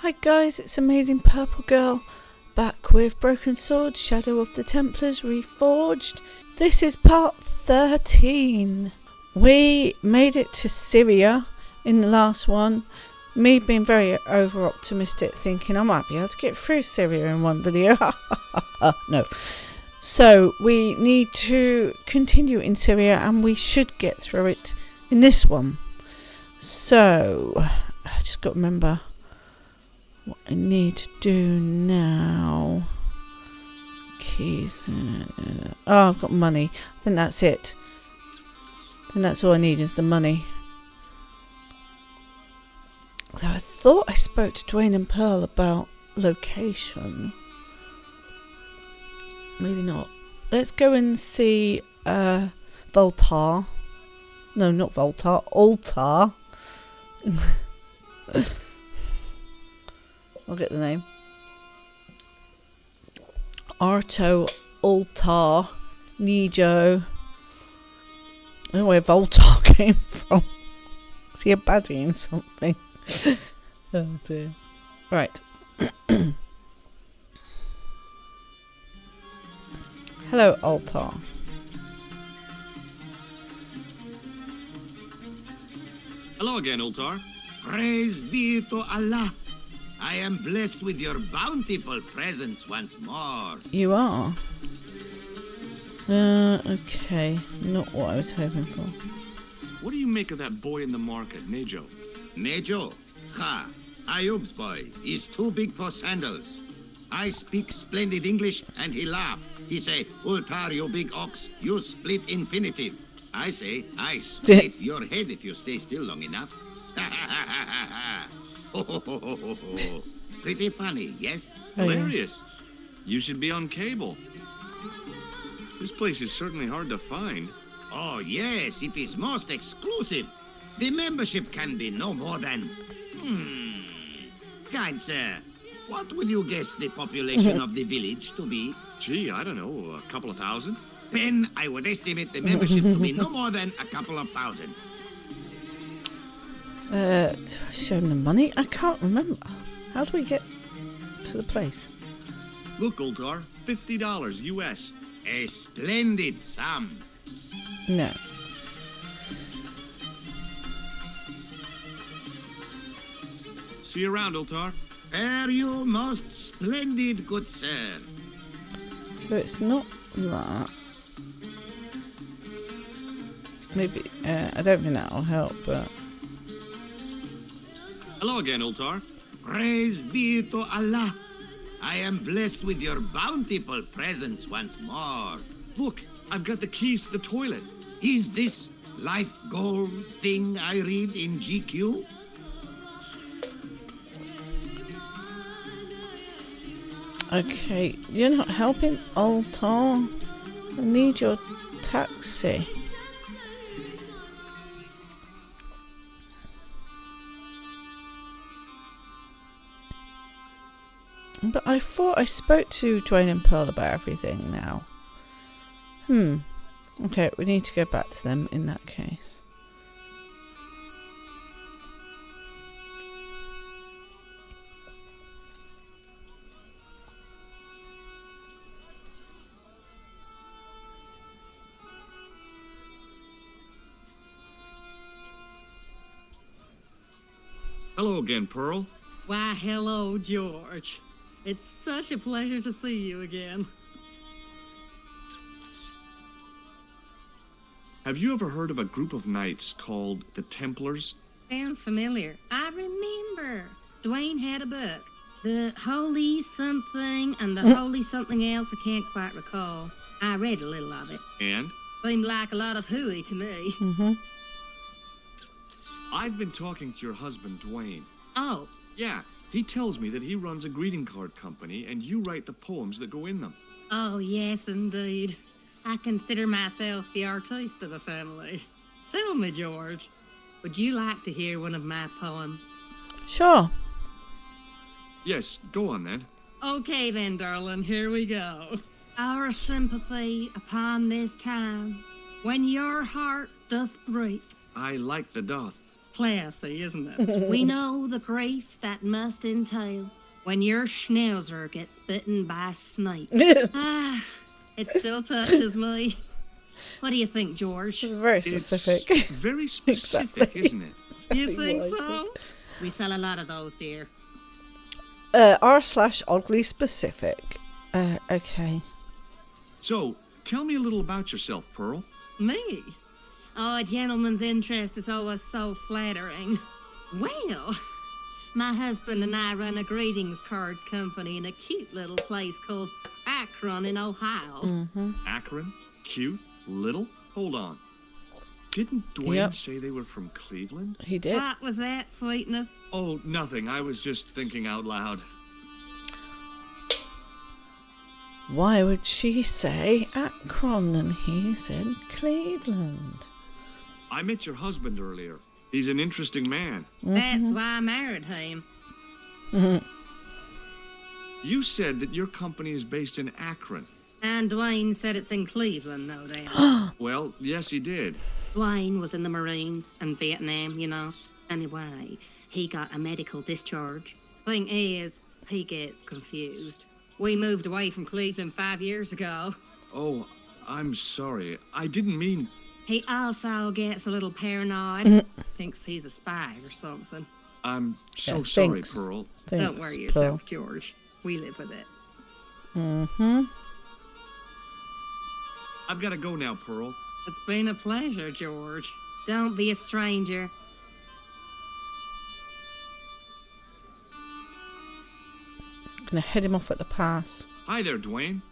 Hi guys, it's Amazing Purple Girl, back with Broken Sword, Shadow of the Templars, Reforged. This is part 13. We made it to Syria in the last one. Me being very over-optimistic, thinking I might be able to get through Syria in one video. No. So we need to continue in Syria and we should get through it in this one. So, I just got to remember what I need to do now. Keys. Oh, I've got money. I think that's it. I think that's all I need is the money. Although I thought I spoke to Dwayne and Pearl about location. Maybe not. Let's go and see Voltar. No, not Voltar. Altar. I'll get the name. Arto Altar Nijo. I don't know where Voltar came from. Is he a baddie in something? Oh dear. Right. Hello, Altar. Hello again, Altar. Praise be to Allah. I am blessed with your bountiful presence once more. You are? Okay. Not what I was hoping for. What do you make of that boy in the market, Nejo? Nejo? Ha! Ayub's boy is too big for sandals. I speak splendid English and he laugh. He say, Ultar, you big ox, you split infinitive. I say, I split your head if you stay still long enough. Ha ha ha ha ha. Ho ho ho ho ho ho. Pretty funny, yes? Hilarious. You should be on cable. This place is certainly hard to find. Oh yes, it is most exclusive. The membership can be no more than... Kind sir, what would you guess the population of the village to be? Gee, I don't know, a couple of thousand? Ben, I would estimate the membership to be no more than a couple of thousand. Do I show them the money? I can't remember. How do we get to the place? Look, Altar, $50 US. A splendid sum. No. See you around, Altar. Fare you most splendid, good sir. So it's not that. Maybe, I don't think that'll help, but... Hello again, Altar. Praise be to Allah. I am blessed with your bountiful presence once more. Look, I've got the keys to the toilet. Is this life goal thing I read in GQ? Okay, you're not helping, Altar. I need your taxi. But I thought I spoke to Dwayne and Pearl about everything now. Okay, we need to go back to them in that case. Hello again, Pearl. Why, hello, George. It's such a pleasure to see you again. Have you ever heard of a group of knights called the Templars? Sounds familiar. I remember. Dwayne had a book. The Holy Something and the Holy Something Else I can't quite recall. I read a little of it. And? Seemed like a lot of hooey to me. I've been talking to your husband, Dwayne. Oh. Yeah, he tells me that he runs a greeting card company and you write the poems that go in them. Oh, yes, indeed. I consider myself the artiste of the family. Tell me, George, would you like to hear one of my poems? Sure. Yes, go on then. Okay then, darling, here we go. Our sympathy upon this time, when your heart doth break. I like the doth. classy, isn't it? We know the grief that must entail when your schnauzer gets bitten by a snake. It still touches me. What do you think, George? It's very specific. It's very specific, Exactly. isn't it? You think so? We sell a lot of those, dear. R/oddly specific. Okay. So, tell me a little about yourself, Pearl. Me? Oh, a gentleman's interest is always so flattering. Well, my husband and I run a greetings card company in a cute little place called Akron in Ohio. Akron? Cute? Little? Hold on. Didn't Dwayne say they were from Cleveland? He did. What was that, sweetness? Oh, nothing. I was just thinking out loud. Why would she say Akron and he said Cleveland? I met your husband earlier. He's an interesting man. That's why I married him. You said that your company is based in Akron. And Dwayne said it's in Cleveland, no doubt. Well, yes, he did. Dwayne was in the Marines and Vietnam, you know. Anyway, he got a medical discharge. Thing is, he gets confused. We moved away from Cleveland 5 years ago. Oh, I'm sorry. I didn't mean... He also gets a little paranoid. Thinks he's a spy or something. I'm so Yeah, sorry, thanks. Pearl. Don't worry yourself, George. We live with it. I've got to go now, Pearl. It's been a pleasure, George. Don't be a stranger. Gonna head him off at the pass. Hi there, Dwayne.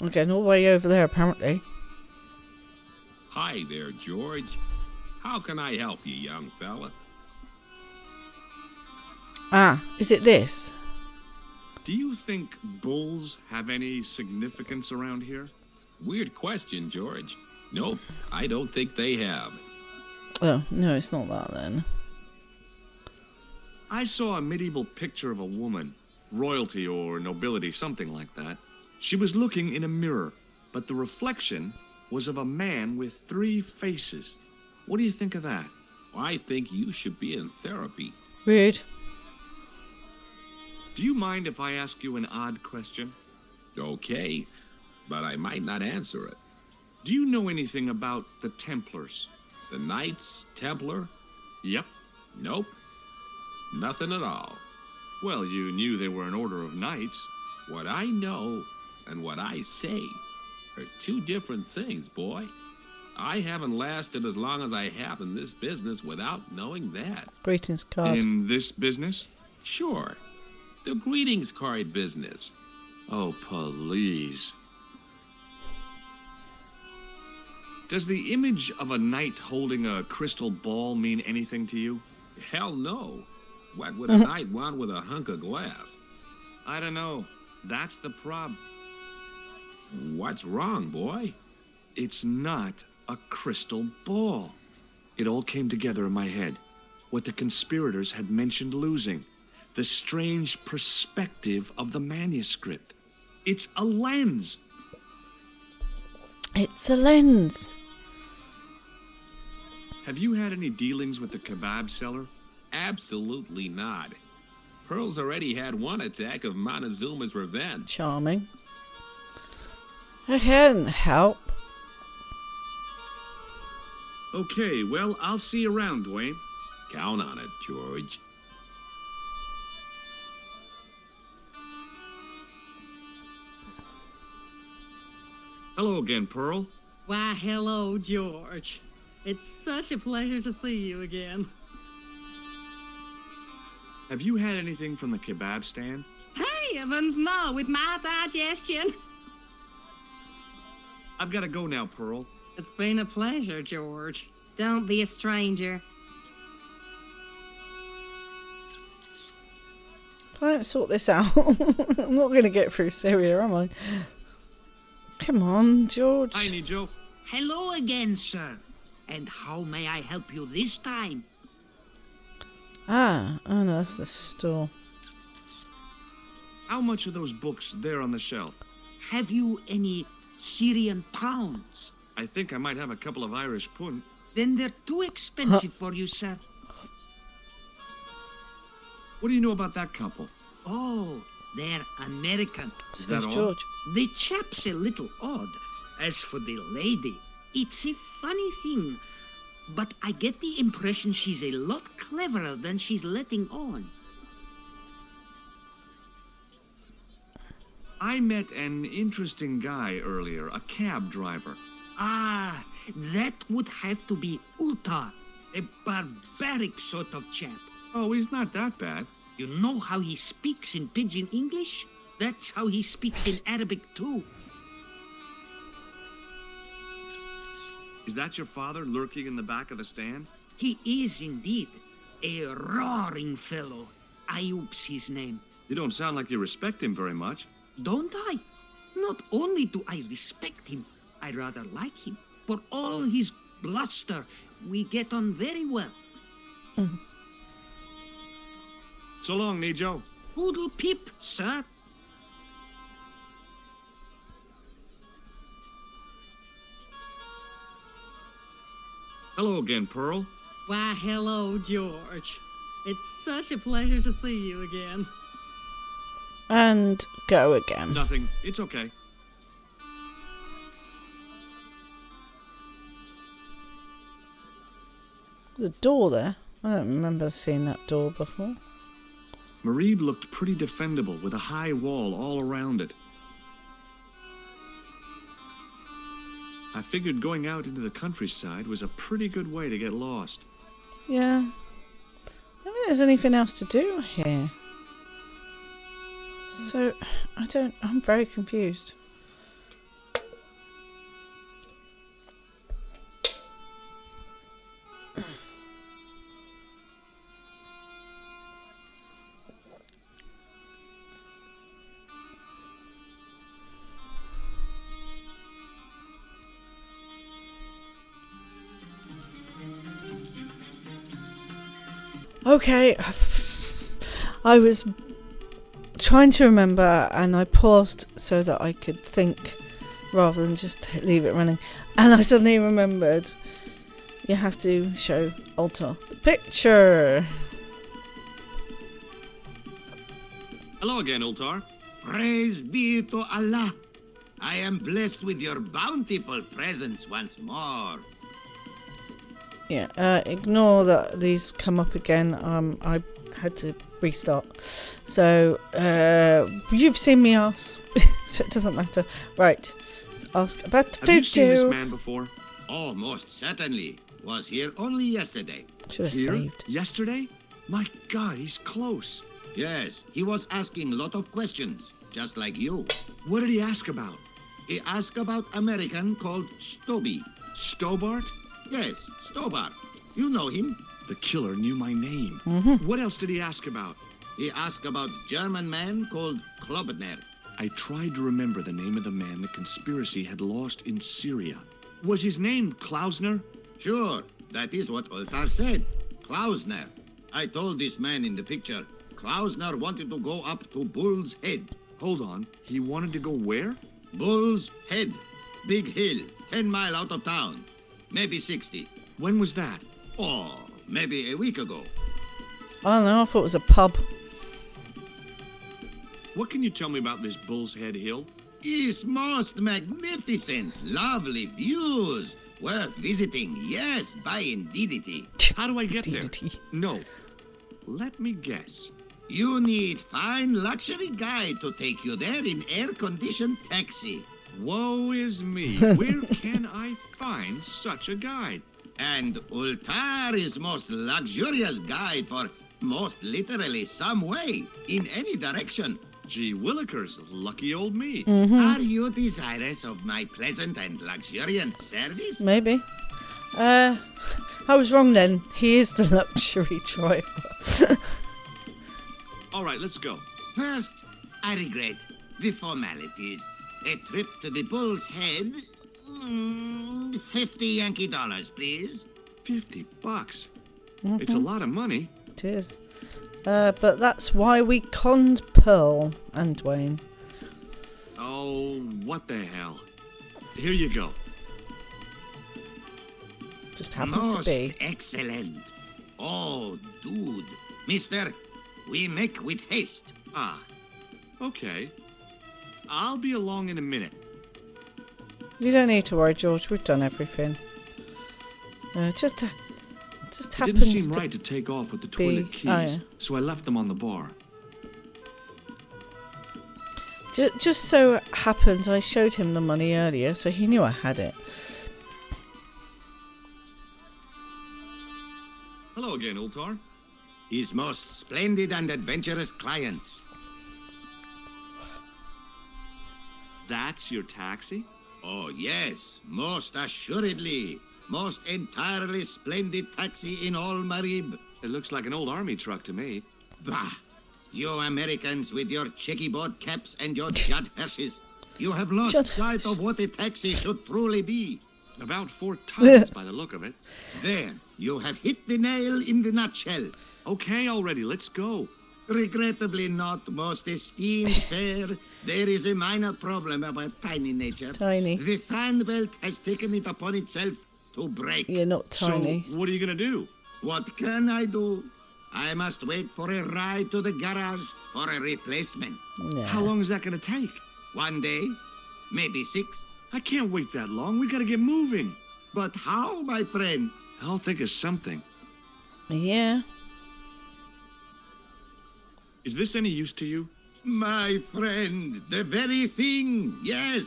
We're getting all the way over there, apparently. Hi there, George. How can I help you, young fella? Ah, is it this? Do you think bulls have any significance around here? Weird question, George. Nope, I don't think they have. Oh, no, it's not that then. I saw a medieval picture of a woman, royalty or nobility, something like that. She was looking in a mirror, but the reflection was of a man with 3 faces. What do you think of that? I think you should be in therapy. Rude. Do you mind if I ask you an odd question? Okay, but I might not answer it. Do you know anything about the Templars? The Knights Templar? Yep. Nope. Nothing at all. Well, you knew they were an order of knights. What I know and what I say are 2 different things, boy. I haven't lasted as long as I have in this business without knowing that. Greetings card. In this business? Sure. The greetings card business. Oh, please. Does the image of a knight holding a crystal ball mean anything to you? Hell no. What would a knight want with a hunk of glass? I don't know. That's the prob. What's wrong, boy? It's not a crystal ball. It all came together in my head. What the conspirators had mentioned losing. The strange perspective of the manuscript. It's a lens. It's a lens. Have you had any dealings with the kebab seller? Absolutely not. Pearl's already had 1 attack of Montezuma's revenge. Charming. I can't help. Okay, well, I'll see you around, Dwayne. Count on it, George. Hello again, Pearl. Why, hello, George. It's such a pleasure to see you again. Have you had anything from the kebab stand? Hey, Evans, no, with my digestion. I've got to go now, Pearl. It's been a pleasure, George. Don't be a stranger. If I don't sort this out, I'm not going to get through Syria, am I? Come on, George. Hi, Nijo. Hello again, sir. And how may I help you this time? Oh no, that's the store. How much are those books there on the shelf? Have you any Syrian pounds? I think I might have a couple of Irish pund. Then they're too expensive for you, sir. What do you know about that couple? Oh, they're American. Is Says that all? George. The chap's a little odd. As for the lady, it's a funny thing, but I get the impression she's a lot cleverer than she's letting on. I met an interesting guy earlier, a cab driver. Ah, that would have to be Uta, a barbaric sort of chap. Oh, he's not that bad. You know how he speaks in pidgin English? That's how he speaks in Arabic too. Is that your father lurking in the back of the stand? He is indeed a roaring fellow. Ayub's his name. You don't sound like you respect him very much. Don't I? Not only do I respect him, I rather like him. For all his bluster, we get on very well. So long, Nijo. Poodle pip, sir. Hello again, Pearl. Why, hello, George. It's such a pleasure to see you again. And go again. Nothing. It's okay. There's a door there. I don't remember seeing that door before. Marib looked pretty defendable with a high wall all around it. I figured going out into the countryside was a pretty good way to get lost. Yeah. Maybe there's anything else to do here. So, I'm very confused. Okay, I was trying to remember and I paused so that I could think rather than just leave it running. And I suddenly remembered you have to show Altar the picture. Hello again, Ultar. Praise be to Allah. I am blessed with your bountiful presence once more. Yeah, ignore that these come up again. I had to restart. So, you've seen me ask, so it doesn't matter. Right, let's ask about the Have you seen this voodoo. man before? Oh, most certainly. Was here only yesterday. Should have Here? saved. Yesterday? My God, he's close. Yes, he was asking a lot of questions, just like you. What did he ask about? He asked about American called Stoby. Stobart? Yes, Stobart. You know him. The killer knew my name. What else did he ask about? He asked about German man called Klobner. I tried to remember the name of the man the conspiracy had lost in Syria. Was his name Klausner? Sure, that is what Oltar said. Klausner. I told this man in the picture, Klausner wanted to go up to Bull's Head. Hold on, he wanted to go where? Bull's Head. Big hill, 10 miles out of town. Maybe 60. When was that? Oh, maybe a week ago. I don't know, I thought it was a pub. What can you tell me about this Bull's Head Hill? It's most magnificent. Lovely views. Worth visiting. Yes, by indeedity. How do I get there? DDT. No. Let me guess. You need fine luxury guide to take you there in air-conditioned taxi. Woe is me. Where can I find such a guide? And Ultar is most luxurious guide for most literally some way, in any direction. Gee willikers, lucky old me. Are you desirous of my pleasant and luxuriant service? Maybe. I was wrong then. He is the luxury driver. All right, let's go. First, I regret the formalities. A trip to the Bull's Head. 50 Yankee dollars, please. $50. It's a lot of money. It is. But that's why we conned Pearl and Dwayne. Oh, what the hell. Here you go. Just happens to Most be. excellent. Oh, dude. Mister, we make with haste. Ah, okay. I'll be along in a minute. You don't need to worry, George. We've done everything. It just It happens didn't seem to right to take off with the be- toilet keys, oh, yeah. so I left them on the bar. Just so happens I showed him the money earlier, so he knew I had it. Hello again, Ultar. His most splendid and adventurous client. That's your taxi? Oh, yes, most assuredly. Most entirely splendid taxi in all Marib. It looks like an old army truck to me. Bah! You Americans with your checkerboard caps and your judd hearses. You have lost Judd sight of what a taxi should truly be. About 4 tons by the look of it. There, you have hit the nail in the nutshell. Okay, already, let's go. Regrettably not, most esteemed fair. There is a minor problem of a tiny nature. Tiny. The fan belt has taken it upon itself to break. You're not tiny. So, what are you gonna do? What can I do? I must wait for a ride to the garage for a replacement. Yeah. How long is that gonna take? 1 day, maybe 6. I can't wait that long. We gotta get moving. But how, my friend? I'll think of something. Yeah. Is this any use to you? My friend, the very thing, yes.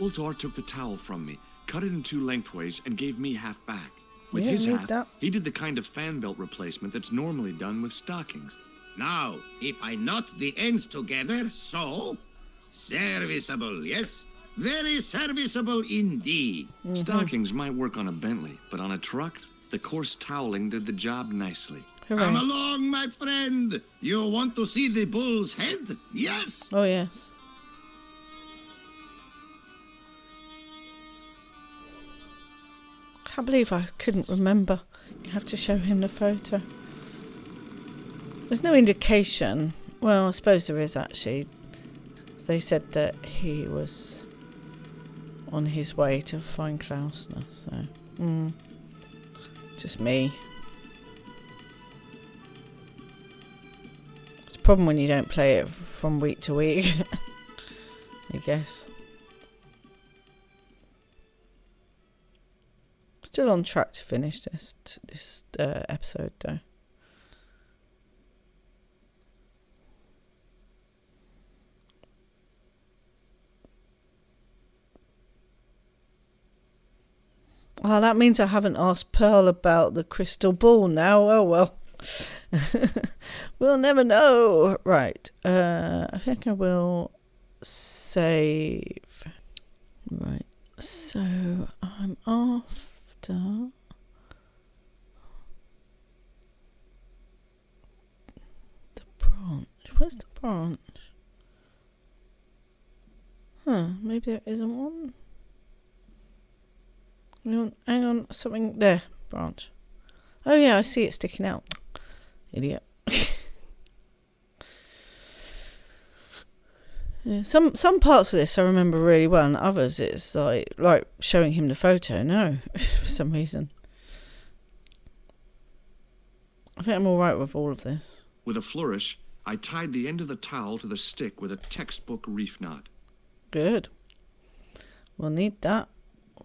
Ultar took the towel from me, cut it in 2 lengthways, and gave me half back. With You his don't need half, that. he did the kind of fan belt replacement that's normally done with stockings. Now, if I knot the ends together, so... Serviceable, yes? Very serviceable indeed. Stockings might work on a Bentley, but on a truck, the coarse toweling did the job nicely. Come Hooray. along, my friend. You want to see the bull's head? Yes. Oh, yes. Can't believe I couldn't remember. You have to show him the photo. There's no indication. Well, I suppose there is actually. They said that he was on his way to find Klausner, so just me. It's a problem when you don't play it from week to week, I guess. Still on track to finish this episode though. Well, that means I haven't asked Pearl about the crystal ball now. Oh well. We'll never know. Right. I think I will save. Right. So I'm after the branch. Where's the branch? Huh, maybe there isn't one. Hang on, something there, branch. Oh yeah, I see it sticking out. Idiot. Yeah, some parts of this I remember really well, and others it's like showing him the photo. No, for some reason. I think I'm all right with all of this. With a flourish, I tied the end of the towel to the stick with a textbook reef knot. Good. We'll need that.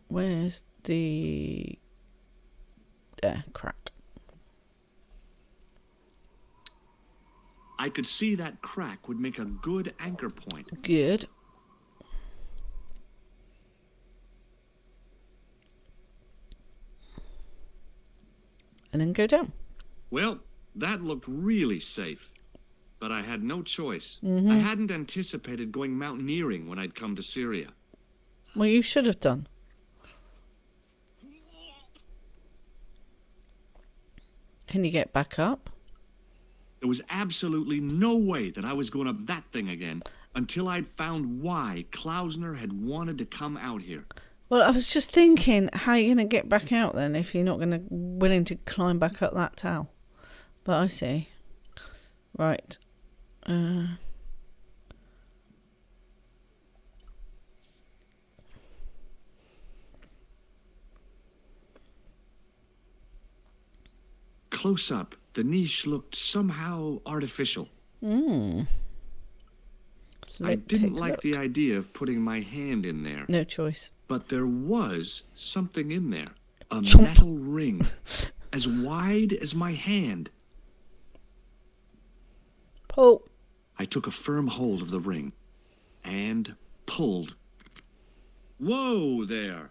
Where's the... There, crack. I could see that crack would make a good anchor point. Good. And then go down. Well, that looked really safe. But I had no choice. Mm-hmm. I hadn't anticipated going mountaineering when I'd come to Syria. Well, you should have done. Can you get back up? There was absolutely no way that I was going up that thing again until I'd found why Klausner had wanted to come out here. Well, I was just thinking, how are you going to get back out then if you're not willing to climb back up that tower? But I see. Right. close up, the niche looked somehow artificial. I didn't like the idea of putting my hand in there. No choice. But there was something in there. A Chomp. metal ring, as wide as my hand. Pull. I took a firm hold of the ring and pulled. Whoa there!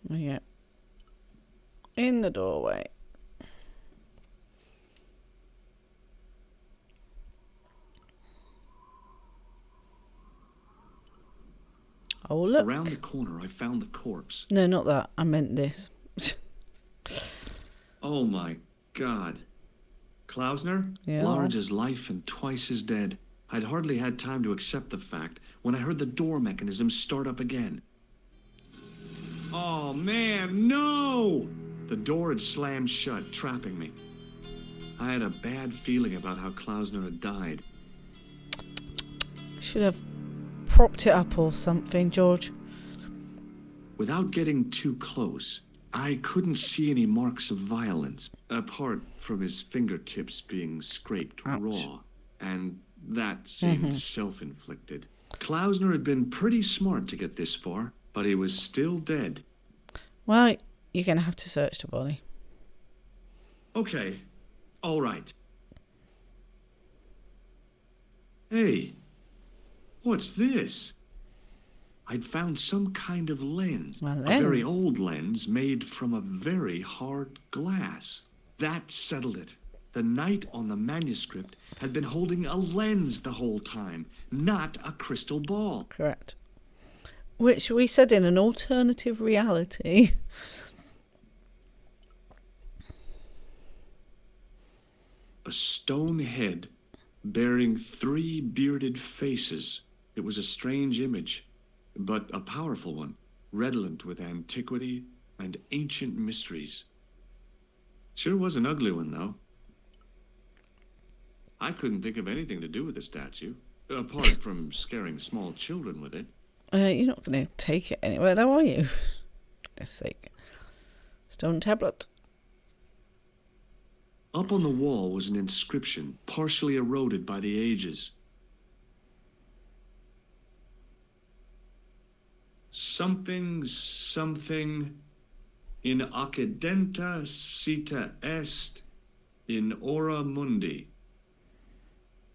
Yeah. In the doorway. Oh, look. Around the corner, I found the corpse. No, not that. I meant this. Oh my God. Klausner? Yeah. Large as life and twice as dead. I'd hardly had time to accept the fact when I heard the door mechanism start up again. Oh man, no! The door had slammed shut, trapping me. I had a bad feeling about how Klausner had died. Should have propped it up or something, George. Without getting too close, I couldn't see any marks of violence, apart from his fingertips being scraped Ouch. raw, and that seemed self-inflicted. Klausner had been pretty smart to get this far, but he was still dead. Well, you're going to have to search the body. Okay, all right. Hey, what's this? I'd found some kind of lens. A A very lens? old lens made from a very hard glass. That settled it. The knight on the manuscript had been holding a lens the whole time, not a crystal ball. Correct. Which we said in an alternative reality. A stone head bearing 3 bearded faces. It was a strange image, but a powerful one, redolent with antiquity and ancient mysteries. Sure was an ugly one, though. I couldn't think of anything to do with the statue, apart from scaring small children with it. You're not going to take it anywhere, though, are you? For goodness sake. Stone tablet. Up on the wall was an inscription, partially eroded by the ages. Something, in accidenta cita est in ora mundi.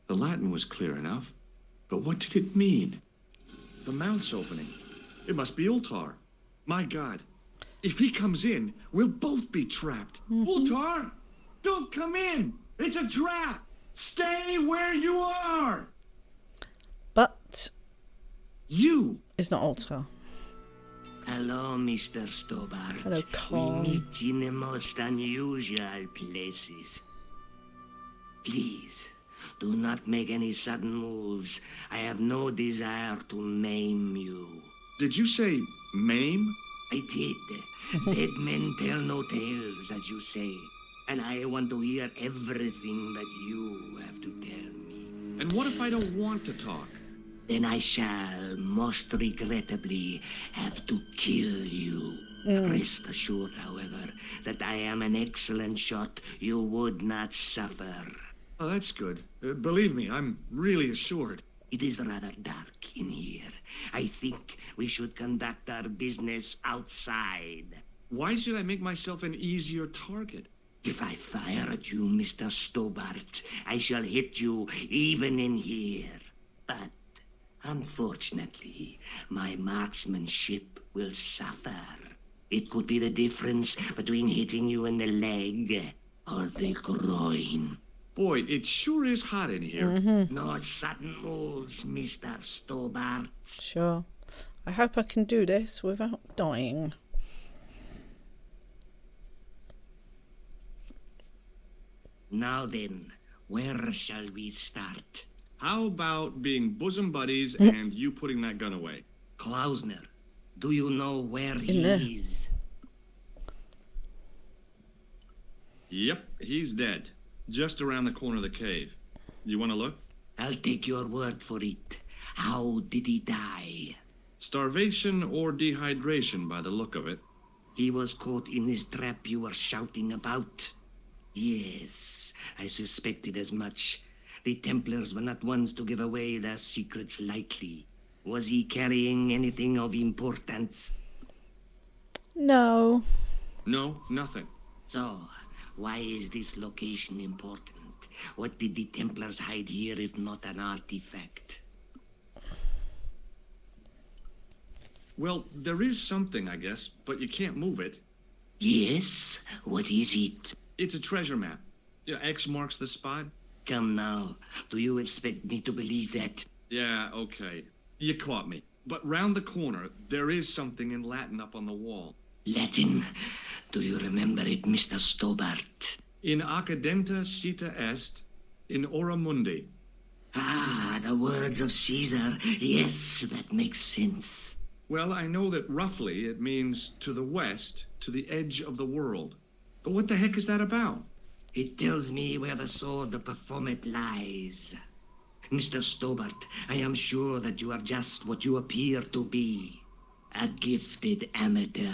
The Latin was clear enough, but what did it mean? The mount's opening. It must be Ultar. My God, if he comes in, we'll both be trapped. Ultar, don't come in. It's a trap. Stay where you are. But You. it's not Altar. Hello, Mr. Stobart. Hello, Carl. We meet in the most unusual places. Please, do not make any sudden moves. I have no desire to maim you. Did you say maim? I did. Dead men tell no tales, as you say. And I want to hear everything that you have to tell me. And what if I don't want to talk? Then I shall, most regrettably, have to kill you. Rest assured, however, that I am an excellent shot you would not suffer. Oh, that's good. Believe me, I'm really assured. It is rather dark in here. I think we should conduct our business outside. Why should I make myself an easier target? If I fire at you, Mr. Stobart, I shall hit you even in here. But unfortunately, my marksmanship will suffer. It could be the difference between hitting you in the leg or the groin. Boy, it sure is hot in here. No sudden moves, Mr. Stobart. Sure. I hope I can do this without dying. Now then, where shall we start? How about being bosom buddies and you putting that gun away? Klausner, do you know where he there. is? Yep, he's dead. Just around the corner of the cave. You want to look? I'll take your word for it. How did he die? Starvation or dehydration by the look of it. He was caught in this trap you were shouting about. Yes, I suspected as much. The Templars were not ones to give away their secrets lightly. Was he carrying anything of importance? No. No, nothing. So, why is this location important? What did the Templars hide here if not an artifact? Well, there is something, I guess, but you can't move it. Yes? What is it? It's a treasure map. Yeah, X marks the spot. Come now, do you expect me to believe that? Yeah, okay. You caught me. But round the corner, there is something in Latin up on the wall. Latin? Do you remember it, Mr. Stobart? In acadenta cita est, in ora mundi. Ah, the words of Caesar. Yes, that makes sense. Well, I know that roughly it means to the west, to the edge of the world. But what the heck is that about? It tells me where the sword of Baphomet lies. Mr. Stobart, I am sure that you are just what you appear to be. A gifted amateur.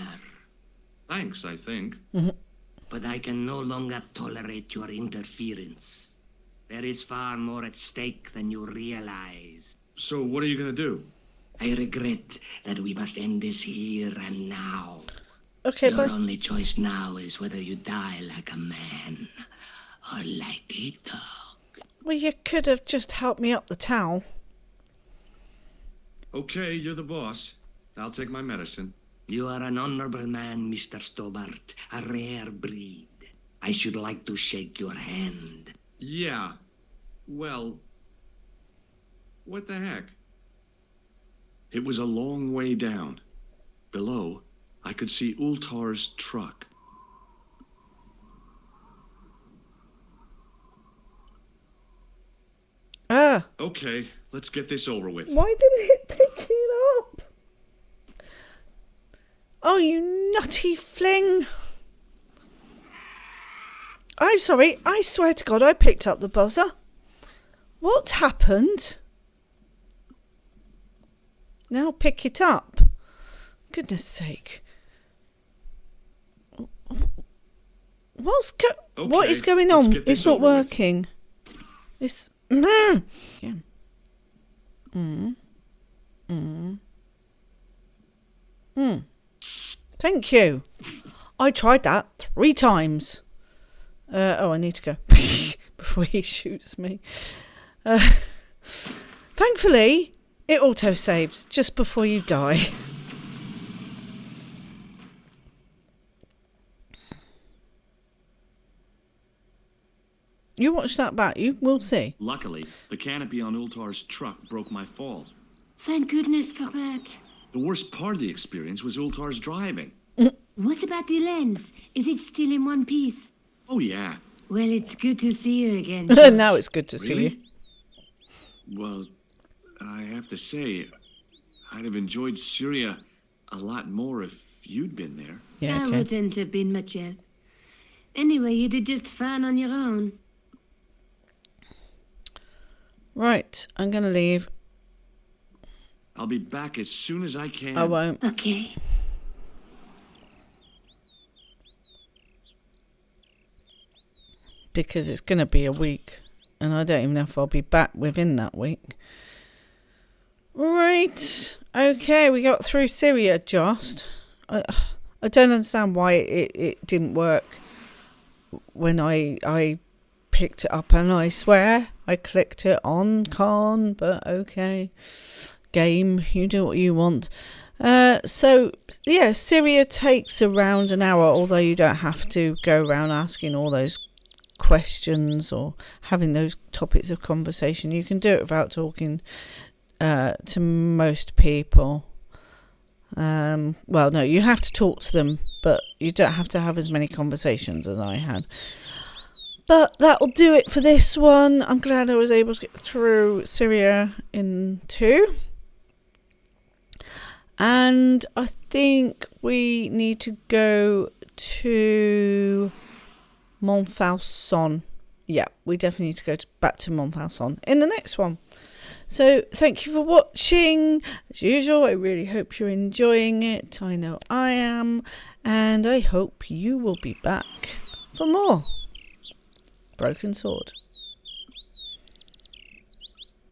Thanks, I think. But I can no longer tolerate your interference. There is far more at stake than you realize. So what are you gonna do? I regret that we must end this here and now. Okay, Your but only choice now is whether you die like a man or like a dog. well, you could have just helped me up the towel. Okay, you're the boss. I'll take my medicine. You are an honorable man, Mr. Stobart, a rare breed. I should like to shake your hand. Yeah. Well, what the heck? It was a long way down. Below, I could see Ultar's truck. Ah, Okay, let's get this over with. why didn't it pick it up? Oh, you nutty fling. I'm sorry, I swear to God I picked up the buzzer. What happened? Now pick it up. Goodness sake. What is going let's on? get this It's not over with. working. It's... Yeah. Thank you. I tried that 3 times. I need to go before he shoots me. Thankfully, it auto-saves just before you die. You watch that back, you will see. Luckily, the canopy on Ultar's truck broke my fall. Thank goodness for that. The worst part of the experience was Ultar's driving. What about the lens? Is it still in one piece? Oh, yeah. Well, it's good to see you again. Josh. Now it's good to see you. Well, I have to say, I'd have enjoyed Syria a lot more if you'd been there. Yeah, I okay. wouldn't have been much help. Anyway, you did just fine on your own. Right, I'm going to leave. I'll be back as soon as I can. I won't. Okay. Because it's going to be a week. And I don't even know if I'll be back within that week. Right. Okay, we got through Syria just. I don't understand why it didn't work when I picked it up. And I swear I clicked it on Khan, but okay. Game, you do what you want. So, yeah, Syria takes around an hour, although you don't have to go around asking all those questions or having those topics of conversation. You can do it without talking to most people. Well, no, you have to talk to them, but you don't have to have as many conversations as I had. But that'll do it for this one. I'm glad I was able to get through Syria in 2. And I think we need to go to Montfaucon. Yeah, we definitely need to go back to Montfaucon in the next one. So thank you for watching. As usual, I really hope you're enjoying it. I know I am. And I hope you will be back for more Broken Sword.